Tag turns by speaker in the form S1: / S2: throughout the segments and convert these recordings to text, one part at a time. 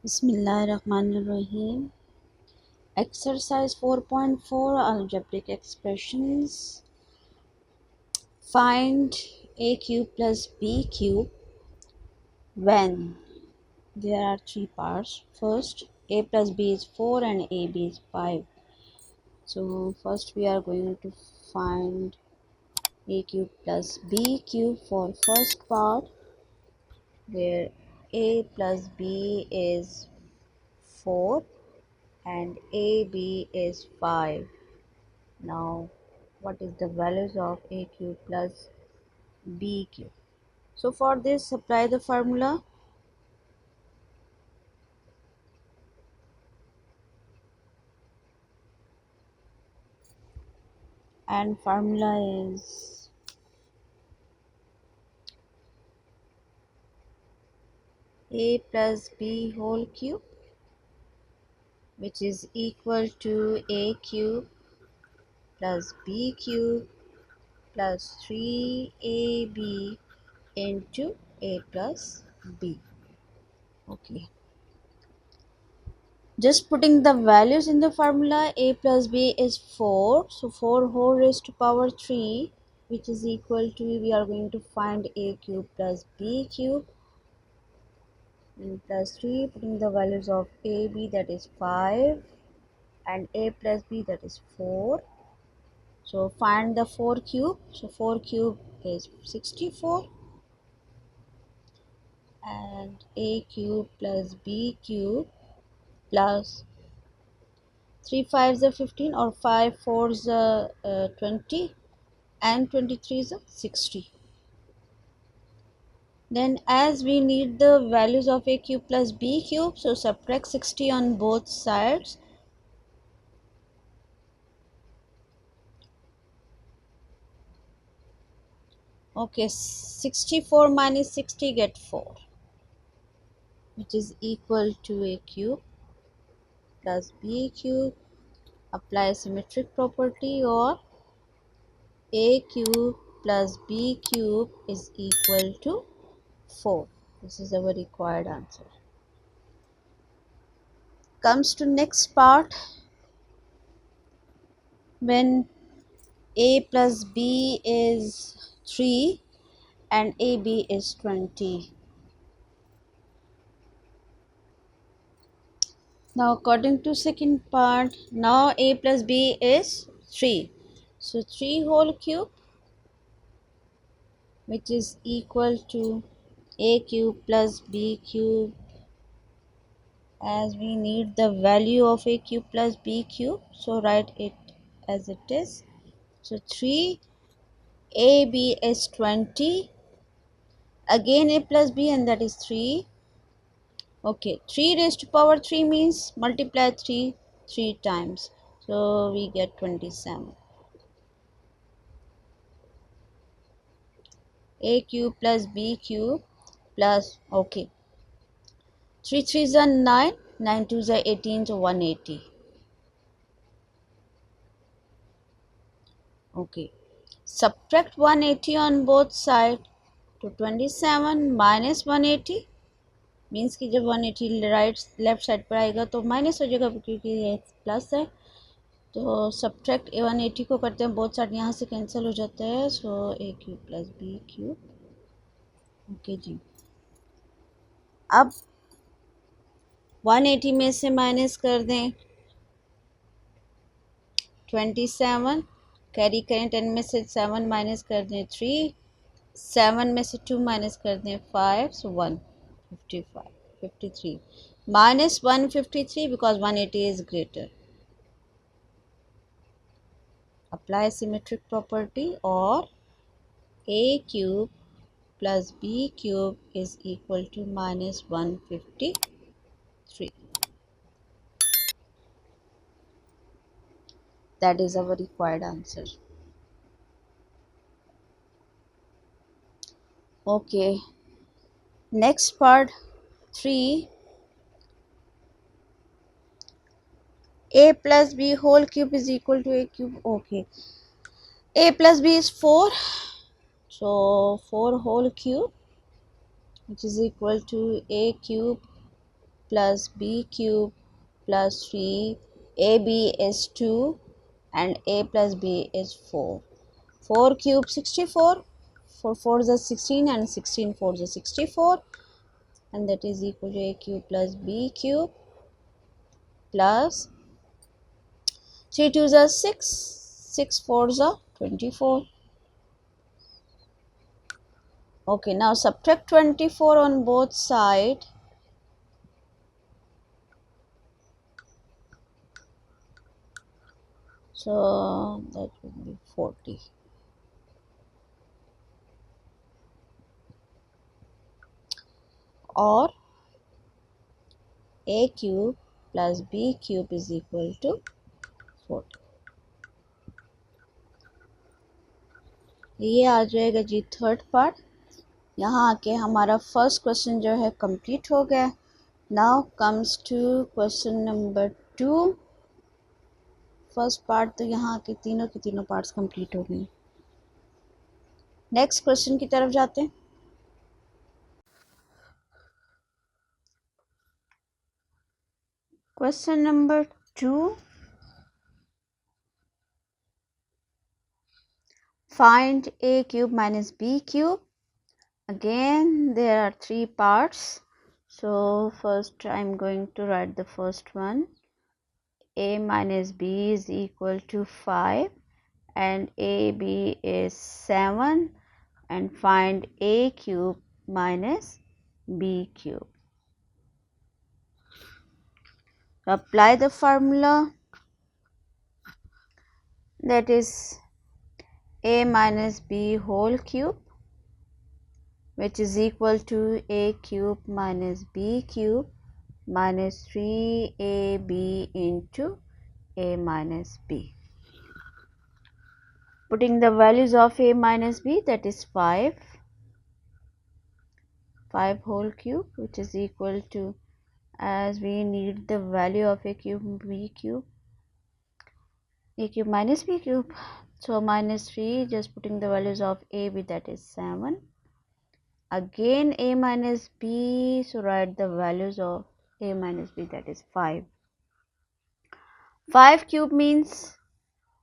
S1: Bismillahirrahmanirrahim. Exercise 4.4 Algebraic expressions. Find a cube plus b cube when there are three parts. First, a plus b is 4 and ab is 5. So, first we are going to find a cube plus b cube for first part, where a plus b is 4 and ab is 5. Now, what is the values of a cube plus b cube? So for this, apply the formula, and formula is a plus b whole cube, which is equal to a cube plus b cube plus 3ab into a plus b. Okay. Just putting the values in the formula, a plus b is 4, so 4 whole raised to power 3, which is equal to, we are going to find a cube plus b cube, and plus 3, putting the values of a, b, that is 5, and a plus b, that is 4. So find the 4 cube, so 4 cube is 64, and a cube plus b cube plus 3 5s are 15, or 5 4s are 20, and 23 is 60. Then as we need the values of a cube plus b cube, so subtract 60 on both sides. Okay, 64 minus 60 get 4, which is equal to a cube plus b cube. Apply symmetric property, or a cube plus b cube is equal to 4. This is our required answer. Comes to next part, when a plus b is 3 and ab is 20. Now according to second part, now a plus b is 3, so 3 whole cube, which is equal to a cube plus b cube, as we need the value of a cube plus b cube, so write it as it is. So 3 ab is 20, again a plus b, and that is 3. Okay, 3 raised to power 3 means multiply 3 times, so we get 27. A cube plus b cube plus, okay, 3 3s are 9, 9 2s are 18, so 180. Okay, subtract 180 on both sides, to 27 minus 180 means कि जब 180 right left side पर आएगा तो minus हो जाएगा, क्योंकि ये plus है। तो सब्ट्रैक्ट 180 को करते हैं, बोथ साइड यहाँ से कैंसिल हो जाता है, so a cube plus B cube. Okay जी, अब 180 में से माइनस कर दें 27, कैरी करें 10 में से 7 माइनस कर दें 3, 7 में से 2 माइनस कर दें 5, सो 155 53 minus 153 because 180 is greater. Apply symmetric property, or a cube plus b cube is equal to minus 153. That is our required answer. Okay, next part 3, a plus b whole cube is equal to a cube. Okay, a plus b is 4, so 4 whole cube, which is equal to a cube plus b cube plus 3ab is 2 and a plus b is 4. 4 cube 64, 4 4s are 16 and 16 4s are 64, and that is equal to a cube plus b cube plus 3 2s are 6, 6 4s are 24. Okay, now subtract 24 on both sides. So that would be 40. Or a cube plus b cube is equal to 40. ये आ जाएगा जी third part. यहाँ आके हमारा first question जो है complete हो गया। Now comes to question number 2। First part तो यहाँ के तीनों के तीनों पार्ट्स कंप्लीट हो गए। नेक्स्ट क्वेश्चन की तरफ जाते हैं। Question number 2, find a cube minus b cube. Again there are three parts, so first I'm going to write the first one. A minus b is equal to 5 and ab is 7, and find a cube minus b cube. Apply the formula, that is a minus b whole cube, which is equal to a cube minus b cube minus 3ab into a minus b. Putting the values of a minus b, that is 5 whole cube, which is equal to, as we need the value of a cube b cube, a cube minus b cube, so minus 3, just putting the values of a b, that is 7. Again a minus b, so write the values of a minus b, that is 5. 5 cube means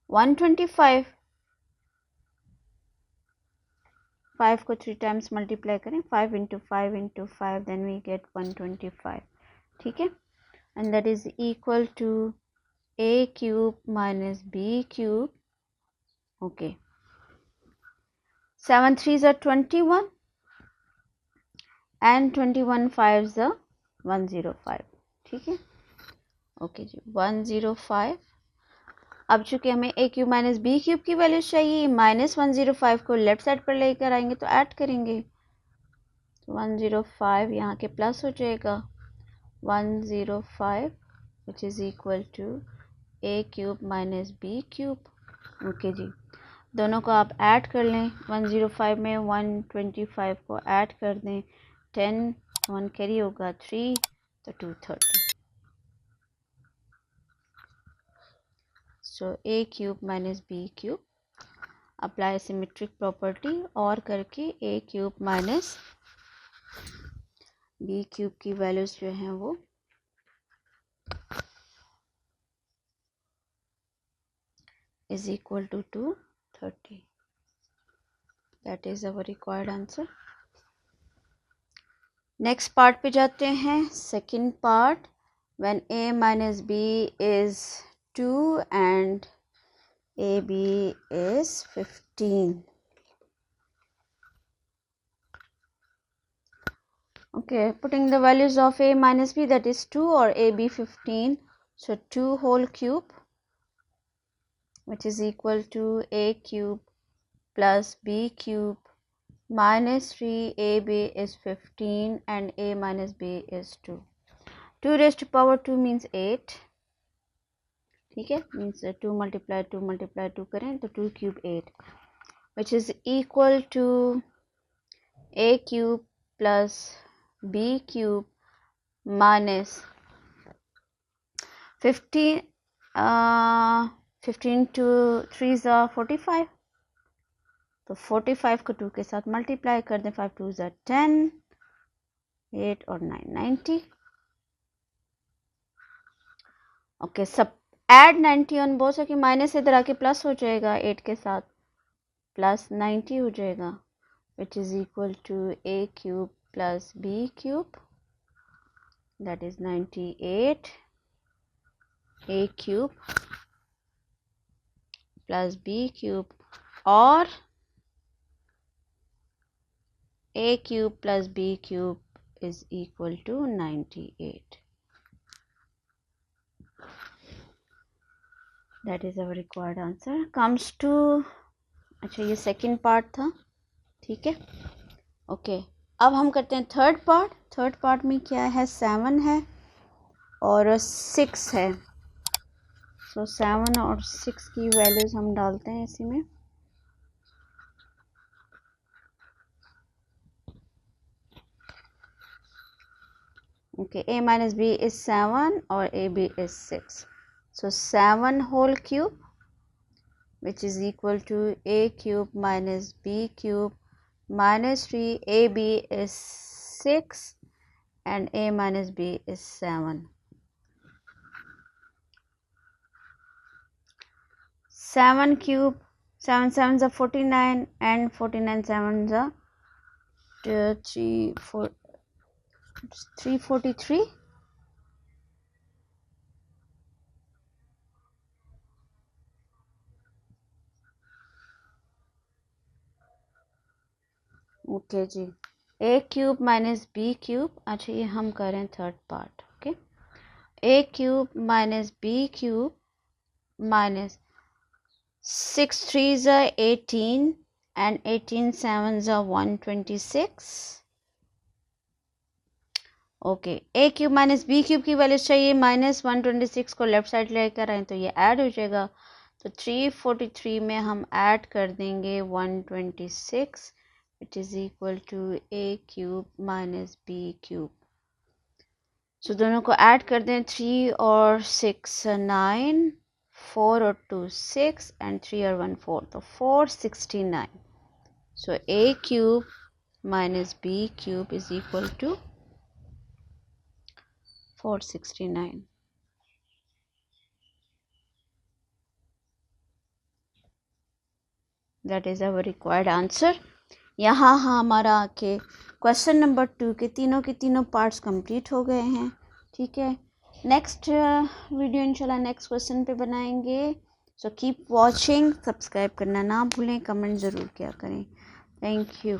S1: 125. 5 को 3 times multiply करें, 5 into 5 into 5, then we get 125. ठीक है, and that is equal to a cube minus b cube. Okay, 7 3s are 21 and 21 5s are 105. ठीक है, okay जी 105। अब चूंकि हमें a cube minus B cube की वैल्यू चाहिए, माइनस 105 को लेफ्ट साइड पर लेकर आएंगे तो ऐड करेंगे, 105 यहाँ के प्लस हो जाएगा 105, which is equal to a cube minus B cube. Okay जी, दोनों को आप ऐड कर लें, 105 में 125 को ऐड कर दें, 10 1 कैरी होगा 3, तो 230। So a cube minus B cube, apply symmetric property और करके a cube minus B cube की वैल्यूज जो हैं वो is equal to 230. That is our required answer. Next part पे जाते हैं, second part, when a minus b is 2 and ab is 15. Okay, putting the values of a minus b, that is 2, or ab 15, so 2 whole cube, which is equal to a cube plus b cube minus 3ab is 15 and a minus b is 2. 2 raised to power 2 means 8. ठीक है, means 2 multiply 2 करें तो 2 cube 8, which is equal to a cube plus b cube minus 15 15 to 3s are 45, तो 45 को 2 के साथ multiply कर दें, 5 2s are 10, 8 और 9 90, ओके, सब ऐड 90 ऑन बोथ, कि माइनस इधर आके प्लस हो जाएगा 8 के साथ, प्लस 90 हो जाएगा, which is equal to A cube plus B cube, that is 98 A cube plus B cube, और a cube plus b cube is equal to 98. That is our required answer. Comes to, अच्छा ये second part था, ठीक है, okay. अब हम करते हैं थर्ड पार्ट। थर्ड पार्ट में क्या है, 7 है और 6 है। सो 7 और 6 की वैल्यूज हम डालते हैं इसी में। Okay, a minus b is 7 और ab is 6. So 7 whole cube, which is equal to a cube minus b cube minus 3, ab is 6 and a minus b is 7. 7 cube, 7 sevens are 49 and 49 sevens are 343. Okay जी, a cube minus B cube, अच्छा ये हम करें third part. Okay, a cube minus B cube minus 6 threes are 18 and 18 sevens are 126. Okay, a cube minus B cube की value चाहिए, minus 126 को left side लेकर आए तो ये ऐड हो जाएगा, तो 343 में हम ऐड कर देंगे 126, it is equal to a cube minus B cube. So दोनों को ऐड कर दें, 3 और 6 9, 4 और 2 6 and 3 और 1 4, तो 469. So a cube minus b cube is equal to 469. That is our required answer. यहाँ हमारा के क्वेश्चन नंबर 2 के तीनों पार्ट्स कंप्लीट हो गए हैं, ठीक है। नेक्स्ट वीडियो इंशाल्लाह नेक्स्ट क्वेश्चन पे बनाएंगे। सो कीप वॉचिंग, सब्सक्राइब करना ना भूलें, कमेंट ज़रूर किया करें। Thank you.